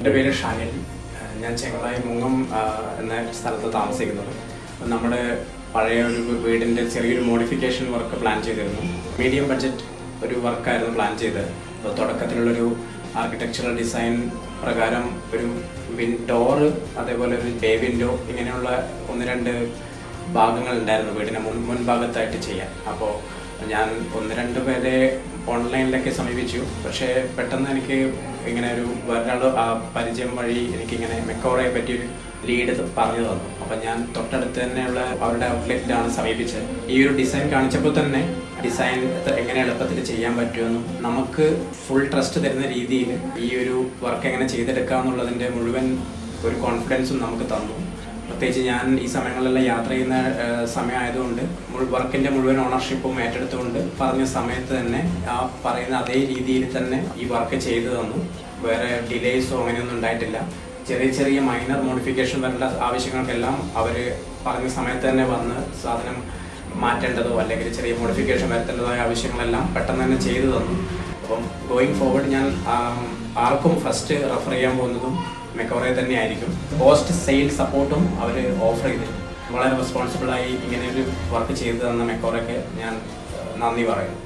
എൻ്റെ പേര് ഷാനിൽ. ഞാൻ ചെങ്ങളായി മുങ്ങം എന്ന സ്ഥലത്ത് താമസിക്കുന്നത്. നമ്മുടെ പഴയ ഒരു വീടിൻ്റെ ചെറിയൊരു മോഡിഫിക്കേഷൻ വർക്ക് പ്ലാൻ ചെയ്തിരുന്നു. മീഡിയം ബഡ്ജറ്റ് ഒരു വർക്കായിരുന്നു പ്ലാൻ ചെയ്തത്. അപ്പോൾ തുടക്കത്തിലുള്ളൊരു ആർക്കിടെക്ചറൽ ഡിസൈൻ പ്രകാരം ഒരു ഡോറ്, അതേപോലെ ഒരു ബേ വിൻഡോ, ഇങ്ങനെയുള്ള 1-2 ഭാഗങ്ങൾ ഉണ്ടായിരുന്നു വീടിൻ്റെ മുൻഭാഗത്തായിട്ട് ചെയ്യാൻ. അപ്പോൾ ഞാൻ 1-2 പേരെ ഓൺലൈനിലൊക്കെ സമീപിച്ചു. പക്ഷേ പെട്ടെന്ന് എനിക്ക് ഇങ്ങനെ ഒരാൾ പരിചയം വഴി എനിക്കിങ്ങനെ മെക്കോറയെ പറ്റിയൊരു ലീഡ് പറഞ്ഞു തന്നു. അപ്പം ഞാൻ തൊട്ടടുത്ത് തന്നെയുള്ള അവരുടെ ഔട്ട്ലെറ്റിലാണ് സമീപിച്ചത്. ഈ ഒരു ഡിസൈൻ കാണിച്ചപ്പോൾ തന്നെ ഡിസൈൻ എങ്ങനെ എളുപ്പത്തിൽ ചെയ്യാൻ പറ്റുമെന്നും നമുക്ക് ഫുൾ ട്രസ്റ്റ് തരുന്ന രീതിയിൽ ഈ ഒരു വർക്ക് എങ്ങനെ ചെയ്തെടുക്കാം എന്നുള്ളതിൻ്റെ മുഴുവൻ ഒരു കോൺഫിഡൻസും നമുക്ക് തന്നു. പ്രത്യേകിച്ച് ഞാൻ ഈ സമയങ്ങളിലെല്ലാം യാത്ര ചെയ്യുന്ന സമയമായതുകൊണ്ട് വർക്കിൻ്റെ മുഴുവൻ ഓണർഷിപ്പും ഏറ്റെടുത്തുകൊണ്ട് പറഞ്ഞ സമയത്ത് തന്നെ ആ പറയുന്ന അതേ രീതിയിൽ തന്നെ ഈ വർക്ക് ചെയ്തു തന്നു. വേറെ ഡിലേസോ അങ്ങനെയൊന്നും ഉണ്ടായിട്ടില്ല. ചെറിയ ചെറിയ മൈനർ മോഡിഫിക്കേഷൻ വരേണ്ട ആവശ്യങ്ങൾക്കെല്ലാം അവർ പറഞ്ഞ സമയത്ത് തന്നെ വന്ന് സാധനം മാറ്റേണ്ടതോ അല്ലെങ്കിൽ ചെറിയ മോഡിഫിക്കേഷൻ വരുത്തേണ്ടതായ ആവശ്യങ്ങളെല്ലാം പെട്ടെന്ന് തന്നെ ചെയ്തു തന്നു. അപ്പം ഗോയിങ് ഫോർവേഡ് ഞാൻ ആർക്കും ഫസ്റ്റ് റെഫർ ചെയ്യാൻ പോകുന്നതും മെക്കോറയെ തന്നെ ആയിരിക്കും. പോസ്റ്റ് സെയിൽ സപ്പോർട്ടും അവർ ഓഫർ ചെയ്തിരുന്നു. വളരെ റെസ്പോൺസിബിളായി ഇങ്ങനെയൊരു വർക്ക് ചെയ്തു തന്ന മെക്കോറയ്ക്ക് ഞാൻ നന്ദി പറയുന്നു.